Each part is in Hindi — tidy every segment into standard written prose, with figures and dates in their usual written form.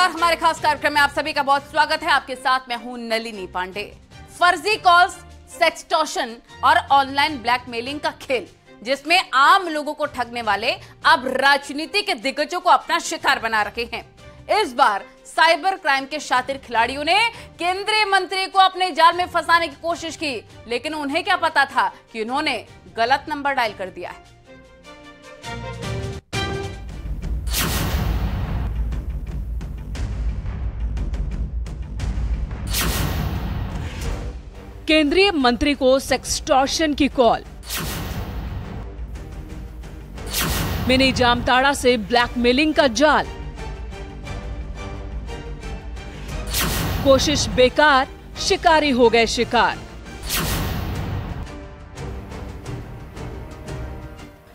नमस्कार, हमारे खास कार्यक्रम में आप सभी का बहुत स्वागत है। आपके साथ मैं हूं नलिनी पांडे। फर्जी कॉल्स, सेक्सटॉर्शन और ऑनलाइन ब्लैकमेलिंग का खेल, जिसमें आम लोगों को ठगने वाले अब राजनीति के दिग्गजों को अपना शिकार बना रखे हैं। इस बार साइबर क्राइम के शातिर खिलाड़ियों ने केंद्रीय मंत्री को अपने जाल में फंसाने की कोशिश की, लेकिन उन्हें क्या पता था कि उन्होंने गलत नंबर डायल कर दिया है। केंद्रीय मंत्री को सेक्सटॉर्शन की कॉल। मिनी जामताड़ा से ब्लैकमेलिंग का जाल। कोशिश बेकार, शिकारी हो गए शिकार।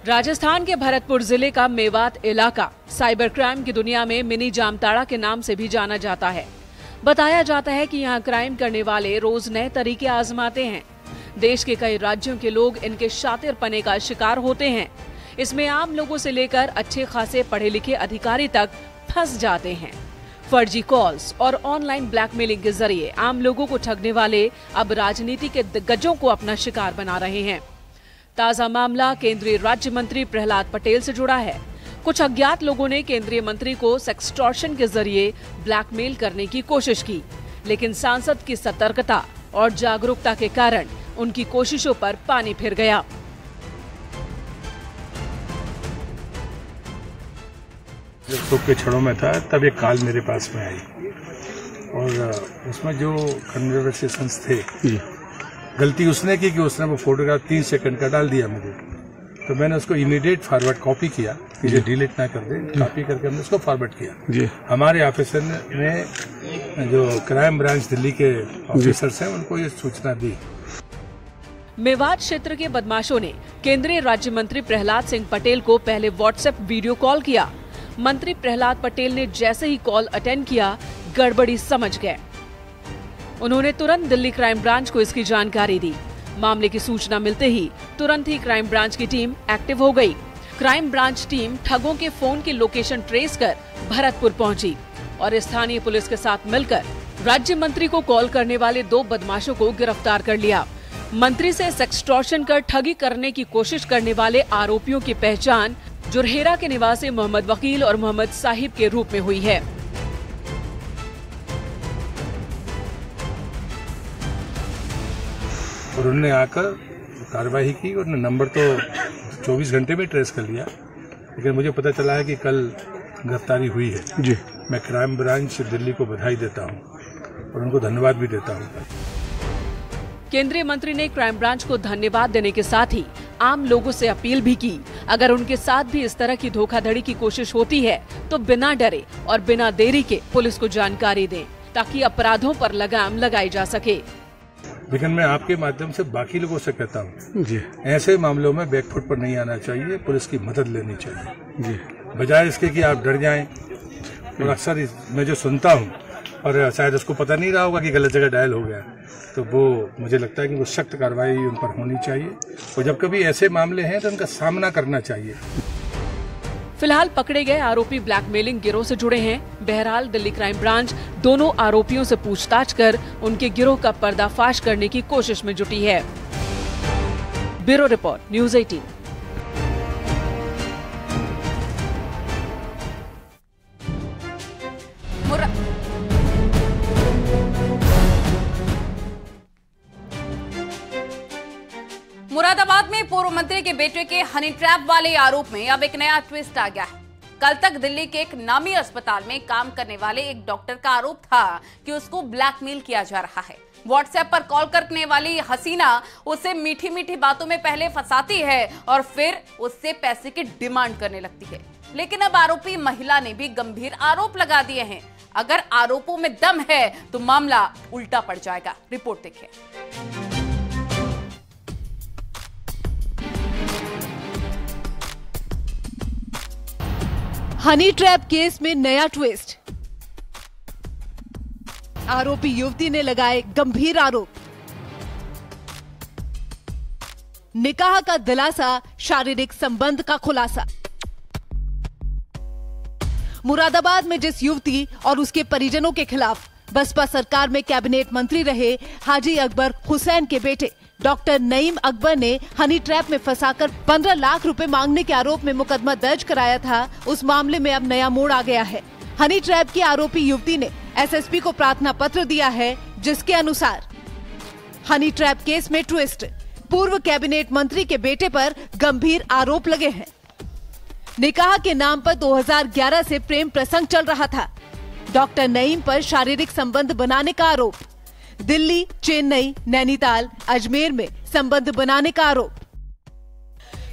राजस्थान के भरतपुर जिले का मेवात इलाका साइबर क्राइम की दुनिया में मिनी जामताड़ा के नाम से भी जाना जाता है। बताया जाता है कि यहाँ क्राइम करने वाले रोज नए तरीके आजमाते हैं। देश के कई राज्यों के लोग इनके शातिरपने का शिकार होते हैं। इसमें आम लोगों से लेकर अच्छे खासे पढ़े लिखे अधिकारी तक फंस जाते हैं। फर्जी कॉल्स और ऑनलाइन ब्लैकमेलिंग के जरिए आम लोगों को ठगने वाले अब राजनीति के दिग्गजों को अपना शिकार बना रहे हैं। ताजा मामला केंद्रीय राज्य मंत्री प्रहलाद पटेल से जुड़ा है। कुछ अज्ञात लोगों ने केंद्रीय मंत्री को सेक्सटॉर्शन के जरिए ब्लैकमेल करने की कोशिश की, लेकिन सांसद की सतर्कता और जागरूकता के कारण उनकी कोशिशों पर पानी फिर गया। जब सुख के क्षणों में था तब एक कॉल मेरे पास में आई और उसमें जो कन्वर्सेशंस थे, गलती उसने की कि उसने वो फोटोग्राफ 3 सेकंड का डाल दिया मुझे। तो मैंने उसको इमीडिएट फॉरवर्ड कॉपी किया, इसे डिलीट ना कर दे। कॉपी करके हमने उसको फॉरवर्ड किया जी। हमारे ऑफिसर ने जो क्राइम ब्रांच दिल्ली के ऑफिसर्स हैं उनको ये सूचना दी। मेवात क्षेत्र के बदमाशों ने केंद्रीय राज्य मंत्री प्रहलाद सिंह पटेल को पहले व्हाट्सएप वीडियो कॉल किया। मंत्री प्रहलाद पटेल ने जैसे ही कॉल अटेंड किया, गड़बड़ी समझ गए। उन्होंने तुरंत दिल्ली क्राइम ब्रांच को इसकी जानकारी दी। मामले की सूचना मिलते ही तुरंत ही क्राइम ब्रांच की टीम एक्टिव हो गई। क्राइम ब्रांच टीम ठगों के फोन की लोकेशन ट्रेस कर भरतपुर पहुंची और स्थानीय पुलिस के साथ मिलकर राज्य मंत्री को कॉल करने वाले 2 बदमाशों को गिरफ्तार कर लिया। मंत्री से सेक्सटॉर्शन कर ठगी करने की कोशिश करने वाले आरोपियों की पहचान जुरहेरा के निवासी मोहम्मद वकील और मोहम्मद साहिब के रूप में हुई है। और उन्होंने आकर कार्रवाई की और नंबर तो 24 घंटे में ट्रेस कर लिया, लेकिन मुझे पता चला है कि कल गिरफ्तारी हुई है जी। मैं क्राइम ब्रांच दिल्ली को बधाई देता हूं और उनको धन्यवाद भी देता हूं। केंद्रीय मंत्री ने क्राइम ब्रांच को धन्यवाद देने के साथ ही आम लोगों से अपील भी की, अगर उनके साथ भी इस तरह की धोखाधड़ी की कोशिश होती है तो बिना डरे और बिना देरी के पुलिस को जानकारी दें, ताकि अपराधों पर लगाम लगाई जा सके। लेकिन मैं आपके माध्यम से बाकी लोगों से कहता हूँ जी, ऐसे मामलों में बैकफुट पर नहीं आना चाहिए, पुलिस की मदद लेनी चाहिए जी, बजाय इसके कि आप डर जाएं। और अक्सर मैं जो सुनता हूँ, और शायद उसको पता नहीं रहा होगा कि गलत जगह डायल हो गया, तो वो मुझे लगता है कि वो सख्त कार्रवाई उन पर होनी चाहिए और जब कभी ऐसे मामले हैं तो उनका सामना करना चाहिए। फिलहाल पकड़े गए आरोपी ब्लैकमेलिंग गिरोह से जुड़े हैं। बहरहाल दिल्ली क्राइम ब्रांच दोनों आरोपियों से पूछताछ कर उनके गिरोह का पर्दाफाश करने की कोशिश में जुटी है। Bureau report, news 18। मुरादाबाद में पूर्व मंत्री के बेटे के हनी ट्रैप वाले आरोप में अब एक नया ट्विस्ट आ गया है। कल तक दिल्ली के एक नामी अस्पताल में काम करने वाले एक डॉक्टर का आरोप था कि उसको ब्लैकमेल किया जा रहा है। व्हाट्सएप पर कॉल करने वाली हसीना उसे मीठी मीठी बातों में पहले फंसाती है और फिर उससे पैसे की डिमांड करने लगती है। लेकिन अब आरोपी महिला ने भी गंभीर आरोप लगा दिए हैं। अगर आरोपों में दम है तो मामला उल्टा पड़ जाएगा। रिपोर्ट देखिए। हनी ट्रैप केस में नया ट्विस्ट। आरोपी युवती ने लगाए गंभीर आरोप। निकाह का दिलासा, शारीरिक संबंध का खुलासा। मुरादाबाद में जिस युवती और उसके परिजनों के खिलाफ बसपा सरकार में कैबिनेट मंत्री रहे हाजी अकबर हुसैन के बेटे डॉक्टर नईम अकबर ने हनी ट्रैप में फंसाकर 15 लाख रुपए मांगने के आरोप में मुकदमा दर्ज कराया था, उस मामले में अब नया मोड़ आ गया है। हनी ट्रैप की आरोपी युवती ने एसएसपी को प्रार्थना पत्र दिया है, जिसके अनुसार हनी ट्रैप केस में ट्विस्ट, पूर्व कैबिनेट मंत्री के बेटे पर गंभीर आरोप लगे हैं। निकाह के नाम पर 2011 से प्रेम प्रसंग चल रहा था। डॉक्टर नईम पर शारीरिक संबंध बनाने का आरोप, दिल्ली, चेन्नई, नैनीताल, अजमेर में संबंध बनाने का आरोप,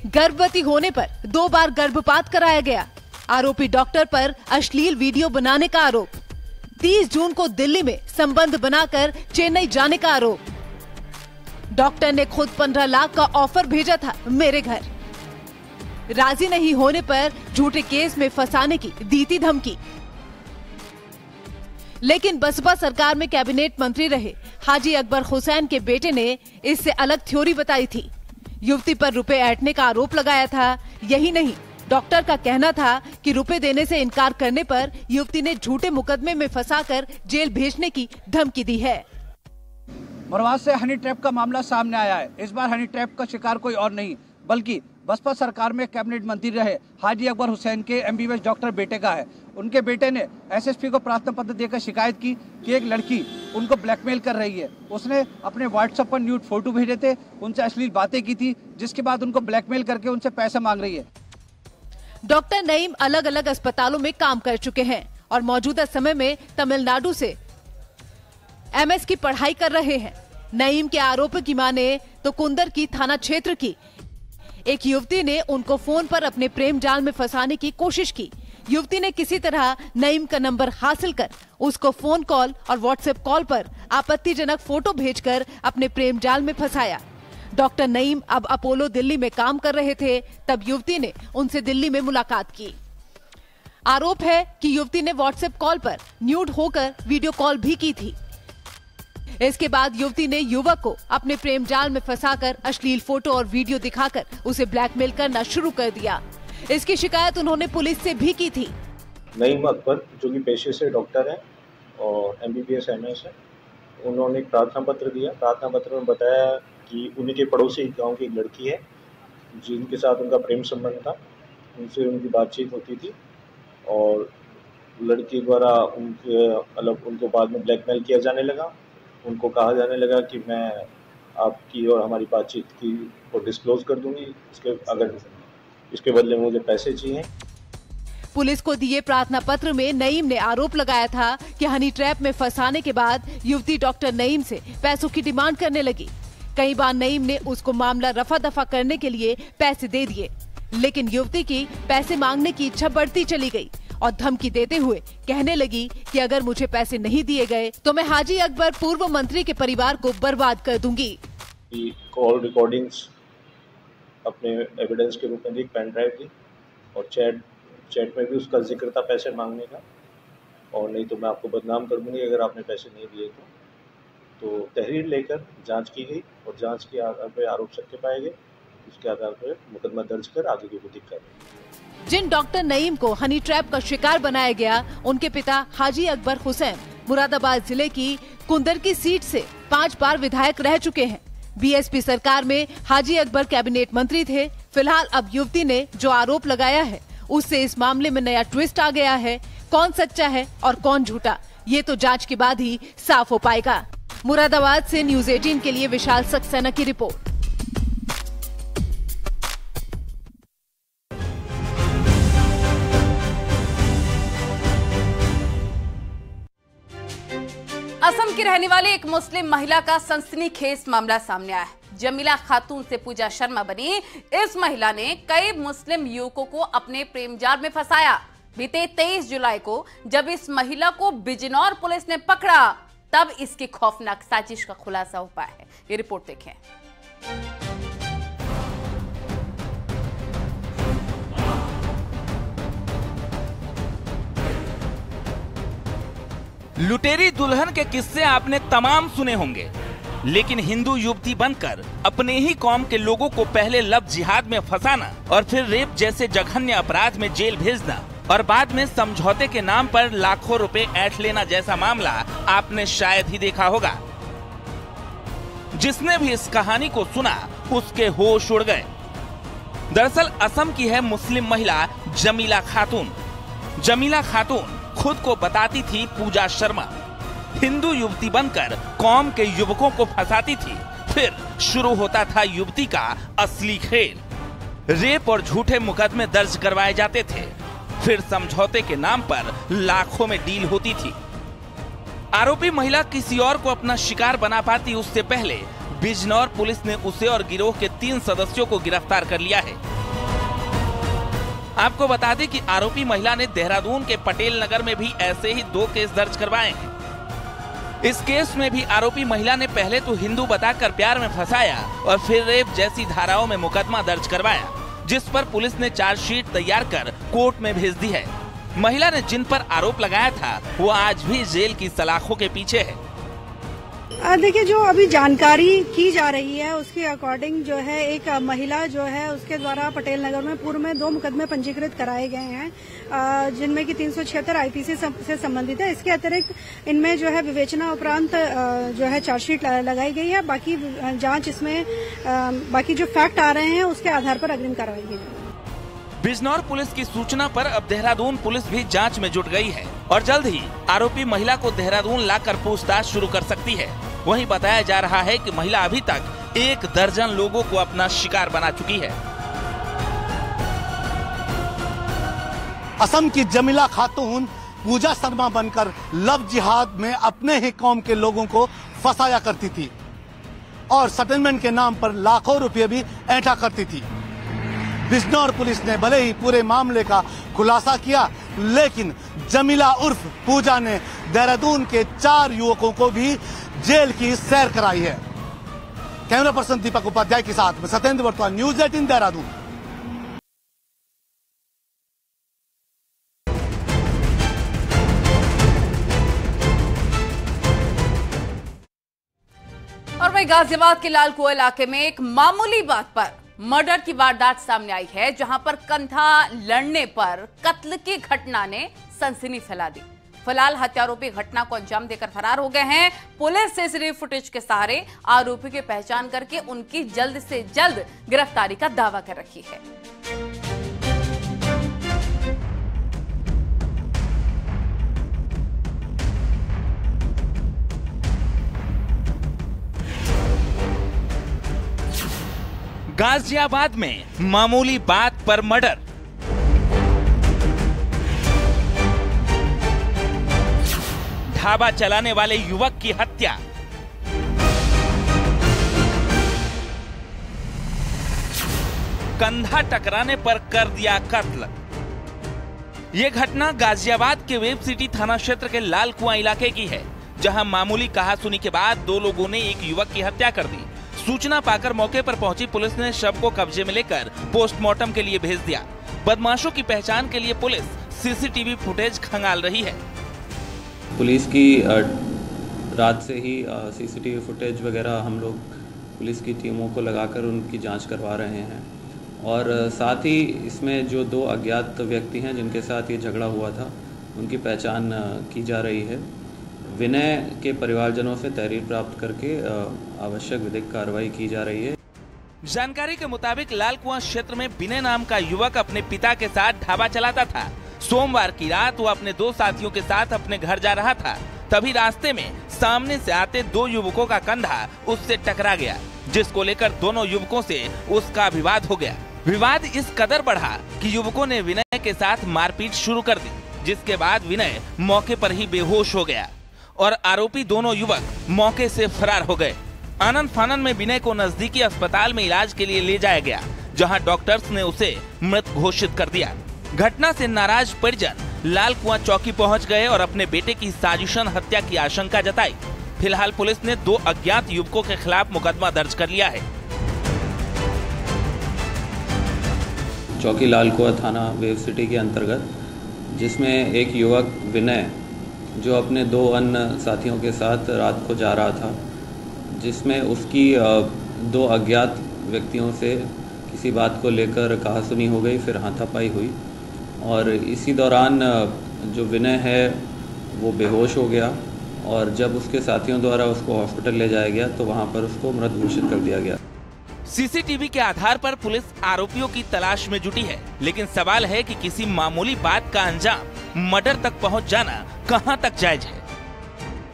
गर्भवती होने पर 2 बार गर्भपात कराया गया, आरोपी डॉक्टर पर अश्लील वीडियो बनाने का आरोप, 30 जून को दिल्ली में संबंध बनाकर चेन्नई जाने का आरोप, डॉक्टर ने खुद 15 लाख का ऑफर भेजा था मेरे घर, राजी नहीं होने पर झूठे केस में फंसाने की दी थी धमकी। लेकिन बसपा सरकार में कैबिनेट मंत्री रहे हाजी अकबर हुसैन के बेटे ने इससे अलग थ्योरी बताई थी। युवती पर रुपए ऐंठने का आरोप लगाया था। यही नहीं, डॉक्टर का कहना था कि रुपए देने से इनकार करने पर युवती ने झूठे मुकदमे में फंसाकर जेल भेजने की धमकी दी है। मुरादाबाद से हनी ट्रैप का मामला सामने आया है। इस बार हनी ट्रैप का शिकार कोई और नहीं बल्कि बसपा सरकार में कैबिनेट मंत्री रहे हाजी अकबर हुसैन के एमबीबीएस डॉक्टर बेटे का है। उनके बेटे ने एसएसपी को प्रार्थना पत्र देकर शिकायत की कि एक लड़की उनको ब्लैकमेल कर रही है। उसने अपने व्हाट्सएप पर न्यूड फोटो भेजे थे, उनसे अश्लील बातें की थी, जिसके बाद उनको ब्लैकमेल करके उनसे पैसा मांग रही है। डॉक्टर नईम अलग अलग अस्पतालों में काम कर चुके हैं और मौजूदा समय में तमिलनाडु से एमएस की पढ़ाई कर रहे हैं। नईम के आरोप की माने तो कुंदर की थाना क्षेत्र की एक युवती ने उनको फोन पर अपने प्रेम जाल में फंसाने की कोशिश की। युवती ने किसी तरह नईम का नंबर हासिल कर उसको फोन कॉल और व्हाट्सएप कॉल पर आपत्तिजनक फोटो भेजकर अपने प्रेम जाल में फंसाया। डॉक्टर नईम अब अपोलो दिल्ली में काम कर रहे थे, तब युवती ने उनसे दिल्ली में मुलाकात की। आरोप है कि युवती ने व्हाट्सएप कॉल पर न्यूड होकर वीडियो कॉल भी की थी। इसके बाद युवती ने युवक को अपने प्रेम जाल में फंसाकर अश्लील फोटो और वीडियो दिखाकर उसे ब्लैकमेल करना शुरू कर दिया। इसकी शिकायत उन्होंने पुलिस से भी की थी। नईम अकबर जो कि पेशे से डॉक्टर है और एमबीबीएस एमएस है, उन्होंने एक प्रार्थना पत्र दिया। प्रार्थना पत्र में बताया कि उन्हीं के पड़ोसी गांव की एक लड़की है जिनके साथ उनका प्रेम संबंध था, उनसे उनकी बातचीत होती थी और लड़की द्वारा उनको बाद में ब्लैकमेल किया जाने लगा। उनको कहा जाने लगा कि मैं आपकी और हमारी बातचीत की को डिस्क्लोज कर दूंगी, इसके बदले में मुझे पैसे चाहिए। पुलिस को दिए प्रार्थना पत्र में नईम ने आरोप लगाया था कि हनी ट्रैप में फंसाने के बाद युवती डॉक्टर नईम से पैसों की डिमांड करने लगी। कई बार नईम ने उसको मामला रफा दफा करने के लिए पैसे दे दिए, लेकिन युवती की पैसे मांगने की इच्छा बढ़ती चली गई और धमकी देते हुए कहने लगी कि अगर मुझे पैसे नहीं दिए गए तो मैं हाजी अकबर पूर्व मंत्री के परिवार को बर्बाद कर दूंगी। कॉल रिकॉर्डिंग्स अपने एविडेंस के रूप में दी, पेन ड्राइव दी और चैट में भी उसका जिक्र था पैसे मांगने का, और नहीं तो मैं आपको बदनाम कर दूंगी अगर आपने पैसे नहीं दिए तो तहरीर लेकर जांच की गई और जांच के आधार पर आरोप सत्य पाए गए। उसके आधार पर मुकदमा दर्ज कर आगे की विधिक कार्रवाई। जिन डॉक्टर नईम को हनी ट्रैप का शिकार बनाया गया, उनके पिता हाजी अकबर हुसैन मुरादाबाद जिले की कुंदर की सीट से 5 बार विधायक रह चुके हैं। बीएसपी सरकार में हाजी अकबर कैबिनेट मंत्री थे। फिलहाल अब युवती ने जो आरोप लगाया है उससे इस मामले में नया ट्विस्ट आ गया है। कौन सच्चा है और कौन झूठा, ये तो जांच के बाद ही साफ हो पाएगा। मुरादाबाद से न्यूज़ 18 के लिए विशाल सक्सेना की रिपोर्ट। असम की रहने वाली एक मुस्लिम महिला का सनसनीखेज मामला सामने आया है। जमीला खातून से पूजा शर्मा बनी इस महिला ने कई मुस्लिम युवकों को अपने प्रेम जाल में फंसाया। बीते 23 जुलाई को जब इस महिला को बिजनौर पुलिस ने पकड़ा, तब इसकी खौफनाक साजिश का खुलासा हो पाया है। ये रिपोर्ट देखें। लुटेरी दुल्हन के किस्से आपने तमाम सुने होंगे, लेकिन हिंदू युवती बनकर अपने ही कौम के लोगों को पहले लव जिहाद में फंसाना और फिर रेप जैसे जघन्य अपराध में जेल भेजना, और बाद में समझौते के नाम पर लाखों रुपए ऐंठ लेना जैसा मामला आपने शायद ही देखा होगा। जिसने भी इस कहानी को सुना उसके होश उड़ गए। दरअसल असम की है मुस्लिम महिला जमीला खातून। जमीला खातून खुद को बताती थी पूजा शर्मा। हिंदू युवती बनकर कौम के युवकों को फंसाती थी। फिर शुरू होता था युवती का असली खेल। रेप और झूठे मुकदमे दर्ज करवाए जाते थे। फिर समझौते के नाम पर लाखों में डील होती थी। आरोपी महिला किसी और को अपना शिकार बना पाती उससे पहले बिजनौर पुलिस ने उसे और गिरोह के 3 सदस्यों को गिरफ्तार कर लिया है। आपको बता दें कि आरोपी महिला ने देहरादून के पटेल नगर में भी ऐसे ही 2 केस दर्ज करवाए हैं। इस केस में भी आरोपी महिला ने पहले तो हिंदू बताकर प्यार में फंसाया और फिर रेप जैसी धाराओं में मुकदमा दर्ज करवाया, जिस पर पुलिस ने चार्जशीट तैयार कर कोर्ट में भेज दी है। महिला ने जिन पर आरोप लगाया था वो आज भी जेल की सलाखों के पीछे है। देखिए, जो अभी जानकारी की जा रही है उसके अकॉर्डिंग जो है एक महिला जो है उसके द्वारा पटेल नगर में पूर्व में 2 मुकदमे पंजीकृत कराए गए हैं, जिनमें कि 376 आईपीसी से संबंधित है। इसके अतिरिक्त इनमें जो है विवेचना उपरांत जो है चार्जशीट लगाई गई है। बाकी जांच इसमें बाकी जो फैक्ट आ रहे हैं उसके आधार पर अग्रिम कार्रवाई की जाएगी। बिजनौर पुलिस की सूचना पर अब देहरादून पुलिस भी जांच में जुट गई है और जल्द ही आरोपी महिला को देहरादून लाकर पूछताछ शुरू कर सकती है। वहीं बताया जा रहा है कि महिला अभी तक 1 दर्जन लोगों को अपना शिकार बना चुकी है। असम की जमीला खातून पूजा शर्मा बनकर लव जिहाद में अपने ही कौम के लोगों को फंसाया करती थी और सेटलमेंट के नाम पर लाखों रुपए भी ऐंठा करती थी। बिजनौर पुलिस ने भले ही पूरे मामले का खुलासा किया, लेकिन जमीला उर्फ पूजा ने देहरादून के 4 युवकों को भी जेल की सैर कराई है। कैमरा पर्सन दीपक उपाध्याय के साथ सत्येंद्र वर्तमान, न्यूज़ 18 देहरादून। और वही गाजियाबाद के लालकुआं इलाके में एक मामूली बात पर मर्डर की वारदात सामने आई है, जहां पर कंधा लड़ने पर कत्ल की घटना ने सनसनी फैला दी। फिलहाल हत्यारोपी घटना को अंजाम देकर फरार हो गए हैं। पुलिस सीसीटीवी फुटेज के सहारे आरोपी की पहचान करके उनकी जल्द से जल्द गिरफ्तारी का दावा कर रही है। गाजियाबाद में मामूली बात पर मर्डर। ढाबा चलाने वाले युवक की हत्या। कंधा टकराने पर कर दिया कत्ल। ये घटना गाजियाबाद के वेब सिटी थाना क्षेत्र के लालकुआं इलाके की है, जहां मामूली कहासुनी के बाद 2 लोगों ने एक युवक की हत्या कर दी। सूचना पाकर मौके पर पहुंची पुलिस ने शव को कब्जे में लेकर पोस्टमार्टम के लिए भेज दिया। बदमाशों की पहचान के लिए पुलिस सीसीटीवी फुटेज खंगाल रही है। पुलिस की रात से ही सीसीटीवी फुटेज वगैरह हम लोग पुलिस की टीमों को लगाकर उनकी जांच करवा रहे हैं और साथ ही इसमें जो 2 अज्ञात व्यक्ति हैं जिनके साथ ये झगड़ा हुआ था उनकी पहचान की जा रही है। विनय के परिवारजनों से तहरीर प्राप्त करके आवश्यक विधिक कार्रवाई की जा रही है। जानकारी के मुताबिक लालकुआं क्षेत्र में विनय नाम का युवक अपने पिता के साथ ढाबा चलाता था। सोमवार की रात वो अपने 2 साथियों के साथ अपने घर जा रहा था, तभी रास्ते में सामने से आते 2 युवकों का कंधा उससे टकरा गया, जिसको लेकर दोनों युवकों से उसका विवाद हो गया। विवाद इस कदर बढ़ा कि युवकों ने विनय के साथ मारपीट शुरू कर दी, जिसके बाद विनय मौके पर ही बेहोश हो गया और आरोपी दोनों युवक मौके से फरार हो गए। आनंद फानन में विनय को नजदीकी अस्पताल में इलाज के लिए ले जाया गया, जहां डॉक्टर्स ने उसे मृत घोषित कर दिया। घटना से नाराज परिजन लालकुआं चौकी पहुंच गए और अपने बेटे की साजिशन हत्या की आशंका जताई। फिलहाल पुलिस ने 2 अज्ञात युवकों के खिलाफ मुकदमा दर्ज कर लिया है। चौकी लालकुआं थाना वेब सिटी के अंतर्गत, जिसमें एक युवक विनय जो अपने 2 अन्य साथियों के साथ रात को जा रहा था, जिसमें उसकी 2 अज्ञात व्यक्तियों से किसी बात को लेकर कहासुनी हो गई, फिर हाथापाई हुई और इसी दौरान जो विनय है वो बेहोश हो गया और जब उसके साथियों द्वारा उसको हॉस्पिटल ले जाया गया तो वहाँ पर उसको मृत घोषित कर दिया गया। सीसीटीवी के आधार पर पुलिस आरोपियों की तलाश में जुटी है, लेकिन सवाल है कि किसी मामूली बात का अंजाम मर्डर तक पहुंच जाना कहां तक जायज है।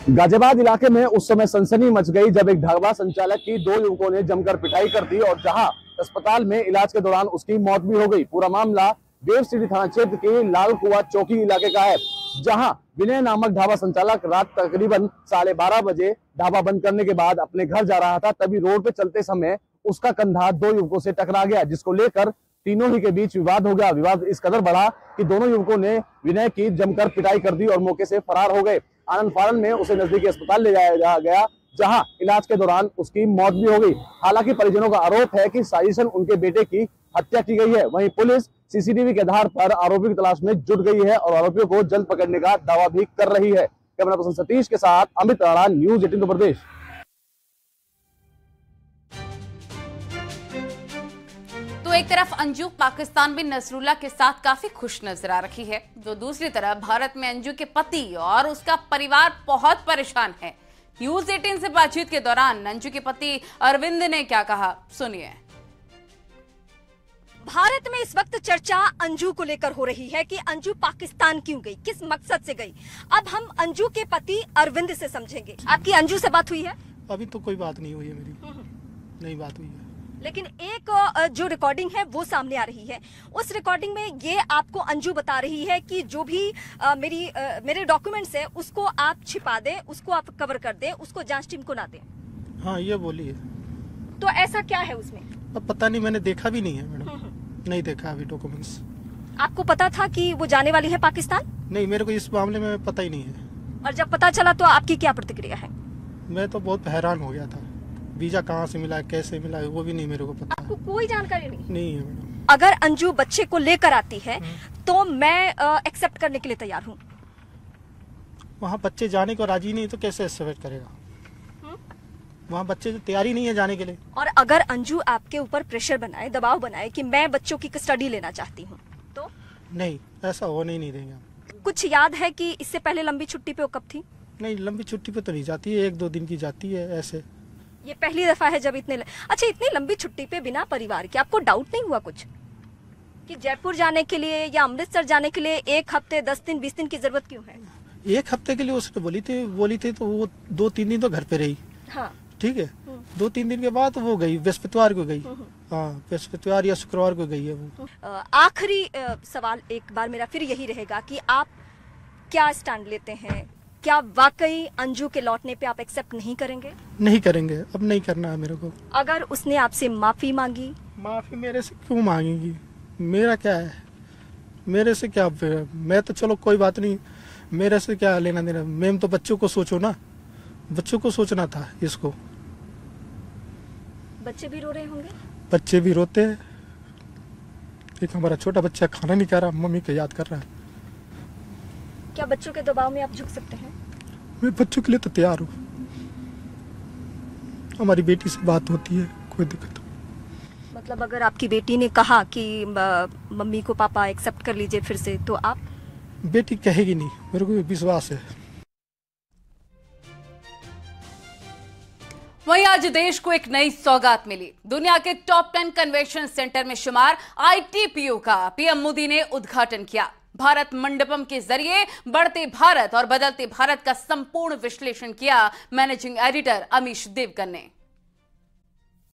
गाजियाबाद इलाके में उस समय सनसनी मच गई जब एक ढाबा संचालक की 2 युवकों ने जमकर पिटाई कर दी और जहां अस्पताल में इलाज के दौरान उसकी मौत भी हो गई। पूरा मामला देव सिटी थाना क्षेत्र के लाल कुआं चौकी इलाके का है, जहां विनय नामक ढाबा संचालक रात तकरीबन 12:30 बजे ढाबा बंद करने के बाद अपने घर जा रहा था। तभी रोड पे चलते समय उसका कंधा 2 युवकों से टकरा गया, जिसको लेकर तीनों ही के बीच विवाद हो गया। विवाद इस कदर बढ़ा कि दोनों युवकों ने विनय की जमकर पिटाई कर दी और मौके से फरार हो गए। आनंद फानन में उसे नजदीकी अस्पताल ले जाया गया, जहां इलाज के दौरान उसकी मौत भी हो गई। हालांकि परिजनों का आरोप है कि साजिशन उनके बेटे की हत्या की गई है। वहीं पुलिस सीसीटीवी के आधार पर आरोपी की तलाश में जुट गई है और आरोपियों को जल्द पकड़ने का दावा भी कर रही है। कैमरा पर्सन सतीश के साथ अमित राणा, न्यूज 18 उत्तर प्रदेश। तो एक तरफ अंजू पाकिस्तान में नसरुल्ला के साथ काफी खुश नजर आ रही है, तो दूसरी तरफ भारत में अंजू के पति और उसका परिवार बहुत परेशान है। न्यूज 18 से बातचीत के दौरान अंजू के पति अरविंद ने क्या कहा, सुनिए। भारत में इस वक्त चर्चा अंजू को लेकर हो रही है कि अंजू पाकिस्तान क्यों गई, किस मकसद से गई। अब हम अंजू के पति अरविंद से समझेंगे। आपकी अंजू से बात हुई है? अभी तो कोई बात नहीं हुई है मेरी, नहीं बात हुई है। लेकिन एक जो रिकॉर्डिंग है वो सामने आ रही है। उस रिकॉर्डिंग में ये आपको अंजू बता रही है कि जो भी मेरे डॉक्यूमेंट्स है उसको आप छिपा दें, उसको आप कवर कर दें, उसको जांच टीम को ना दें। हाँ, ये बोली है। तो ऐसा क्या है उसमें? अब पता नहीं, मैंने देखा भी नहीं है मैडम, नहीं देखा अभी डॉक्यूमेंट्स। आपको पता था कि वो जाने वाली है पाकिस्तान? नहीं, मेरे को इस मामले में पता ही नहीं है। और जब पता चला तो आपकी क्या प्रतिक्रिया है? मैं तो बहुत हैरान हो गया था। वीजा कहाँ से मिला, कैसे मिला, वो भी नहीं मेरे को पता। आपको कोई जानकारी नहीं है मैडम। अगर अंजू बच्चे को लेकर आती है तो मैं एक्सेप्ट करने के लिए तैयार हूँ। वहाँ बच्चे जाने को राजी नहीं तो कैसे एक्सेप्ट करेगा? वहाँ बच्चे तो तैयारी नहीं है जाने के लिए। और अगर अंजू आपके ऊपर प्रेशर बनाए, दबाव बनाए कि मैं बच्चों की कस्टडी लेना चाहती हूँ तो? नहीं, ऐसा होने नहीं देंगे। कुछ याद है कि इससे पहले लंबी छुट्टी पे वो कब थी? नहीं, लंबी छुट्टी पे तो नहीं जाती है, 1-2 दिन की जाती है ऐसे। ये पहली दफा है जब अच्छा, इतनी लंबी छुट्टी पे बिना परिवार के आपको डाउट नहीं हुआ कुछ कि जयपुर जाने के लिए या अमृतसर जाने के लिए 1 हफ्ते, 10 दिन, 20 दिन की जरूरत क्यों है? 1 हफ्ते के लिए उसने बोली थी तो वो 2-3 दिन तो घर पे रही। हाँ, ठीक है। 2-3 दिन के बाद वो गई, बृहस्पतिवार को गई। हाँ, बृहस्पतिवार या शुक्रवार को गई है वो। आखिरी सवाल एक बार मेरा फिर यही रहेगा कि आप क्या स्टैंड लेते हैं? क्या वाकई अंजू के लौटने पे आप एक्सेप्ट नहीं करेंगे? नहीं करेंगे, अब नहीं करना है मेरे को। अगर उसने आपसे माफी मांगी? माफी मेरे से क्यों मांगेगी? मेरा क्या है, मेरे से क्या? मैं तो चलो कोई बात नहीं, मेरे से क्या लेना देना। मैम तो बच्चों को सोचो ना, बच्चों को सोचना था इसको। बच्चे भी रो रहे होंगे? बच्चे भी रोते हैं। एक हमारा छोटा बच्चा खाना नहीं खा रहा, मम्मी को याद कर रहा है। क्या बच्चों के दबाव में आप झुक सकते हैं? मैं बच्चों के लिए तो तैयार हूँ। हमारी बेटी से बात होती है, कोई दिक्कत नहीं। मतलब अगर आपकी बेटी ने कहा कि मम्मी को पापा एक्सेप्ट कर लीजिए फिर से, तो आप? बेटी कहेगी नहीं, मेरे को विश्वास है। वहीं आज देश को एक नई सौगात मिली। दुनिया के टॉप 10 कन्वेंशन सेंटर में शुमार ITPU का पीएम मोदी ने उद्घाटन किया। भारत मंडपम के जरिए बढ़ते भारत और बदलते भारत का संपूर्ण विश्लेषण किया मैनेजिंग एडिटर अमीश देवगन ने।